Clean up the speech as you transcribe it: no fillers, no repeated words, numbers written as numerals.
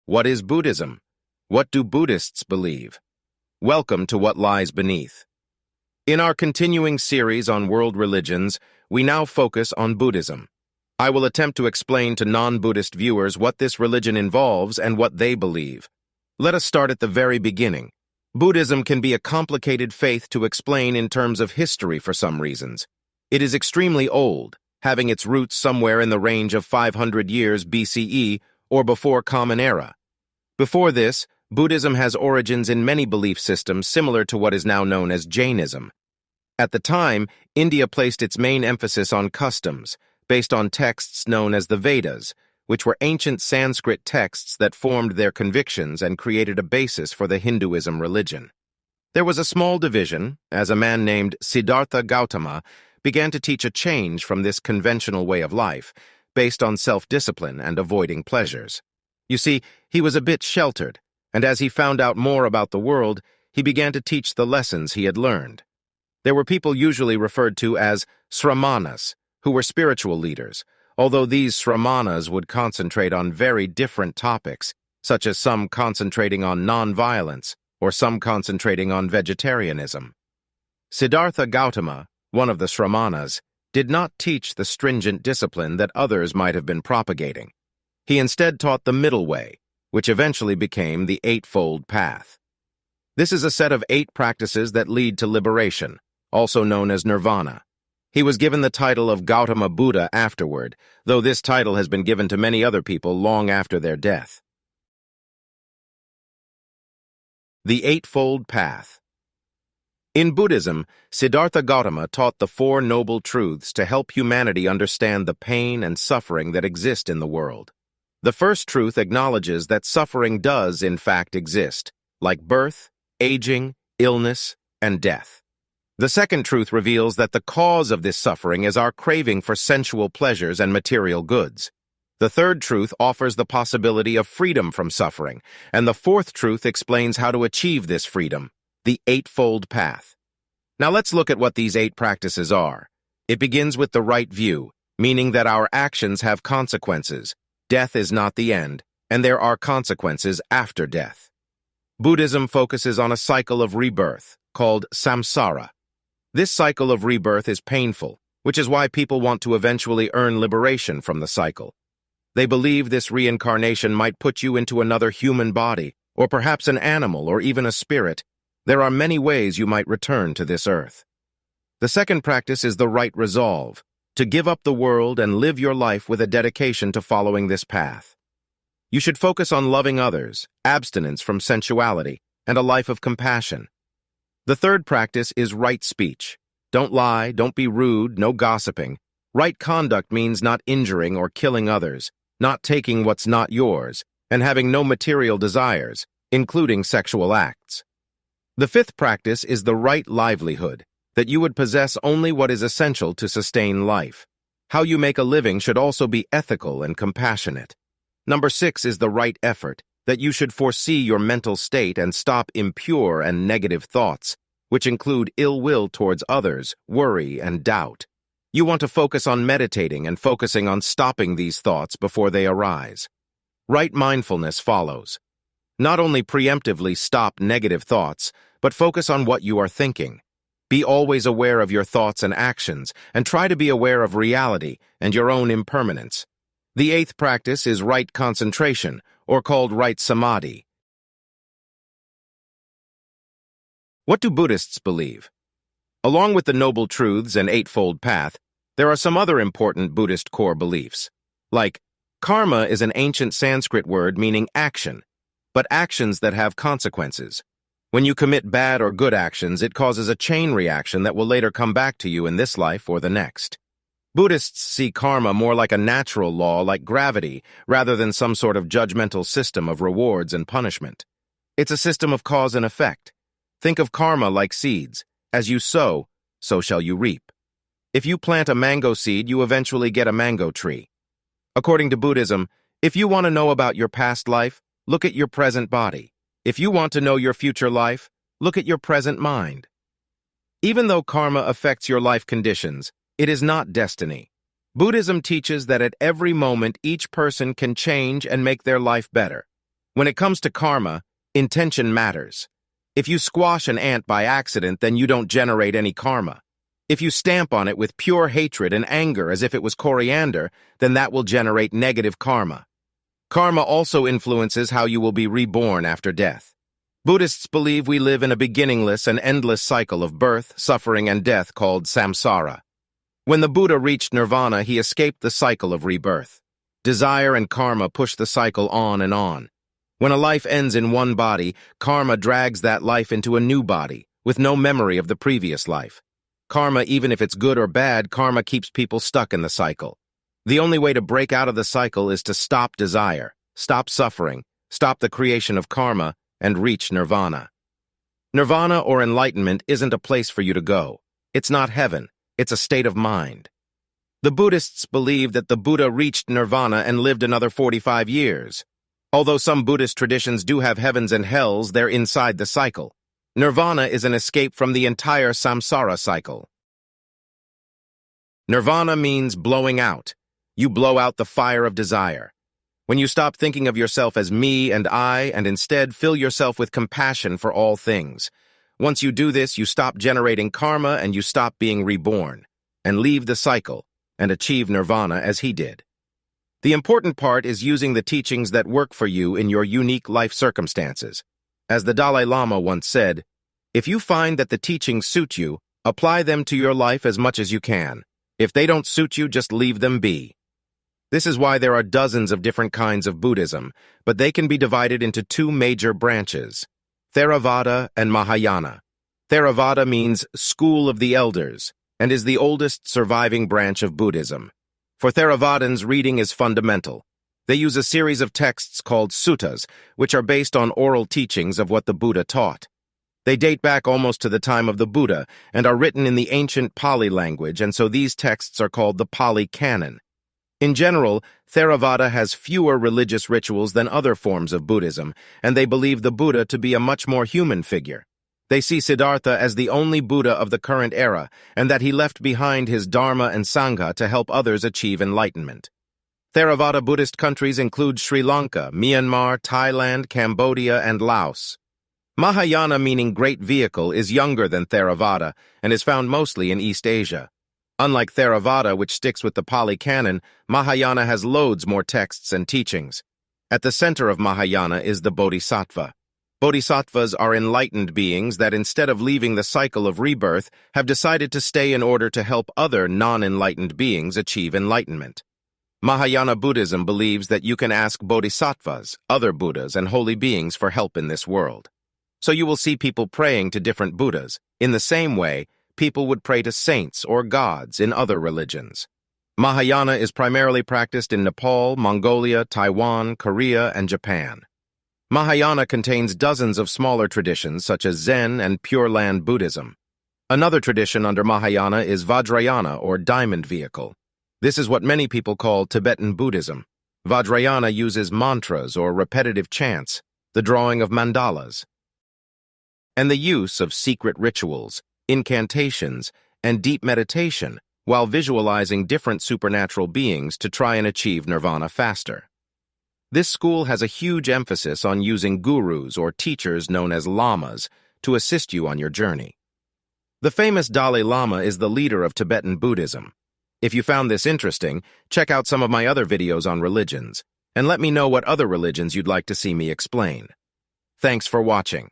What is Buddhism? What do Buddhists believe? Welcome to What Lies Beneath. In our continuing series on world religions, we now focus on Buddhism. I will attempt to explain to non-Buddhist viewers what this religion involves and what they believe. Let us start at the very beginning. Buddhism can be a complicated faith to explain in terms of history for some reasons. It is extremely old, having its roots somewhere in the range of 500 years BCE or before Common Era. Before this, Buddhism has origins in many belief systems similar to what is now known as Jainism. At the time, India placed its main emphasis on customs, based on texts known as the Vedas, which were ancient Sanskrit texts that formed their convictions and created a basis for the Hinduism religion. There was a small division, as a man named Siddhartha Gautama began to teach a change from this conventional way of life, based on self-discipline and avoiding pleasures. You see, he was a bit sheltered, and as he found out more about the world, he began to teach the lessons he had learned. There were people usually referred to as sramanas, who were spiritual leaders, although these sramanas would concentrate on very different topics, such as some concentrating on non-violence or some concentrating on vegetarianism. Siddhartha Gautama, one of the sramanas, did not teach the stringent discipline that others might have been propagating. He instead taught the middle way, which eventually became the Eightfold Path. This is a set of 8 practices that lead to liberation, also known as nirvana. He was given the title of Gautama Buddha afterward, though this title has been given to many other people long after their death. The Eightfold Path. In Buddhism, Siddhartha Gautama taught the 4 noble truths to help humanity understand the pain and suffering that exist in the world. The first truth acknowledges that suffering does, in fact, exist, like birth, aging, illness, and death. The second truth reveals that the cause of this suffering is our craving for sensual pleasures and material goods. The third truth offers the possibility of freedom from suffering, and the fourth truth explains how to achieve this freedom, the Eightfold Path. Now let's look at what these 8 practices are. It begins with the right view, meaning that our actions have consequences. Death is not the end, and there are consequences after death. Buddhism focuses on a cycle of rebirth, called samsara. This cycle of rebirth is painful, which is why people want to eventually earn liberation from the cycle. They believe this reincarnation might put you into another human body, or perhaps an animal or even a spirit. There are many ways you might return to this earth. The second practice is the right resolve, to give up the world and live your life with a dedication to following this path. You should focus on loving others, abstinence from sensuality, and a life of compassion. The third practice is right speech. Don't lie, don't be rude, no gossiping. Right conduct means not injuring or killing others, not taking what's not yours, and having no material desires, including sexual acts. The fifth practice is the right livelihood, that you would possess only what is essential to sustain life. How you make a living should also be ethical and compassionate. Number 6 is the right effort, that you should foresee your mental state and stop impure and negative thoughts, which include ill will towards others, worry, and doubt. You want to focus on meditating and focusing on stopping these thoughts before they arise. Right mindfulness follows. Not only preemptively stop negative thoughts, but focus on what you are thinking. Be always aware of your thoughts and actions, and try to be aware of reality and your own impermanence. The 8th practice is right concentration, or called right samadhi. What do Buddhists believe? Along with the Noble Truths and Eightfold Path, there are some other important Buddhist core beliefs. Like, karma is an ancient Sanskrit word meaning action, but actions that have consequences. When you commit bad or good actions, it causes a chain reaction that will later come back to you in this life or the next. Buddhists see karma more like a natural law like gravity, rather than some sort of judgmental system of rewards and punishment. It's a system of cause and effect. Think of karma like seeds. As you sow, so shall you reap. If you plant a mango seed, you eventually get a mango tree. According to Buddhism, if you want to know about your past life, look at your present body. If you want to know your future life, look at your present mind. Even though karma affects your life conditions, it is not destiny. Buddhism teaches that at every moment each person can change and make their life better. When it comes to karma, intention matters. If you squash an ant by accident, then you don't generate any karma. If you stamp on it with pure hatred and anger as if it was coriander, then that will generate negative karma. Karma also influences how you will be reborn after death. Buddhists believe we live in a beginningless and endless cycle of birth, suffering, and death called samsara. When the Buddha reached nirvana, he escaped the cycle of rebirth. Desire and karma push the cycle on and on. When a life ends in one body, karma drags that life into a new body, with no memory of the previous life. Karma, even if it's good or bad, karma keeps people stuck in the cycle. The only way to break out of the cycle is to stop desire, stop suffering, stop the creation of karma, and reach nirvana. Nirvana or enlightenment isn't a place for you to go. It's not heaven, it's a state of mind. The Buddhists believe that the Buddha reached nirvana and lived another 45 years. Although some Buddhist traditions do have heavens and hells, they're inside the cycle. Nirvana is an escape from the entire samsara cycle. Nirvana means blowing out. You blow out the fire of desire. When you stop thinking of yourself as me and I, and instead fill yourself with compassion for all things. Once you do this, you stop generating karma and you stop being reborn, and leave the cycle, and achieve nirvana as he did. The important part is using the teachings that work for you in your unique life circumstances. As the Dalai Lama once said, if you find that the teachings suit you, apply them to your life as much as you can. If they don't suit you, just leave them be. This is why there are dozens of different kinds of Buddhism, but they can be divided into two major branches, Theravada and Mahayana. Theravada means School of the Elders, and is the oldest surviving branch of Buddhism. For Theravadins, reading is fundamental. They use a series of texts called suttas, which are based on oral teachings of what the Buddha taught. They date back almost to the time of the Buddha and are written in the ancient Pali language, and so these texts are called the Pali Canon. In general, Theravada has fewer religious rituals than other forms of Buddhism, and they believe the Buddha to be a much more human figure. They see Siddhartha as the only Buddha of the current era, and that he left behind his Dharma and Sangha to help others achieve enlightenment. Theravada Buddhist countries include Sri Lanka, Myanmar, Thailand, Cambodia, and Laos. Mahayana, meaning great vehicle, is younger than Theravada and is found mostly in East Asia. Unlike Theravada, which sticks with the Pali Canon, Mahayana has loads more texts and teachings. At the center of Mahayana is the Bodhisattva. Bodhisattvas are enlightened beings that, instead of leaving the cycle of rebirth, have decided to stay in order to help other non-enlightened beings achieve enlightenment. Mahayana Buddhism believes that you can ask bodhisattvas, other Buddhas, and holy beings for help in this world. So you will see people praying to different Buddhas. In the same way, people would pray to saints or gods in other religions. Mahayana is primarily practiced in Nepal, Mongolia, Taiwan, Korea, and Japan. Mahayana contains dozens of smaller traditions such as Zen and Pure Land Buddhism. Another tradition under Mahayana is Vajrayana, or diamond vehicle. This is what many people call Tibetan Buddhism. Vajrayana uses mantras or repetitive chants, the drawing of mandalas, and the use of secret rituals, incantations, and deep meditation while visualizing different supernatural beings to try and achieve nirvana faster. This school has a huge emphasis on using gurus or teachers known as lamas to assist you on your journey. The famous Dalai Lama is the leader of Tibetan Buddhism. If you found this interesting, check out some of my other videos on religions, and let me know what other religions you'd like to see me explain. Thanks for watching.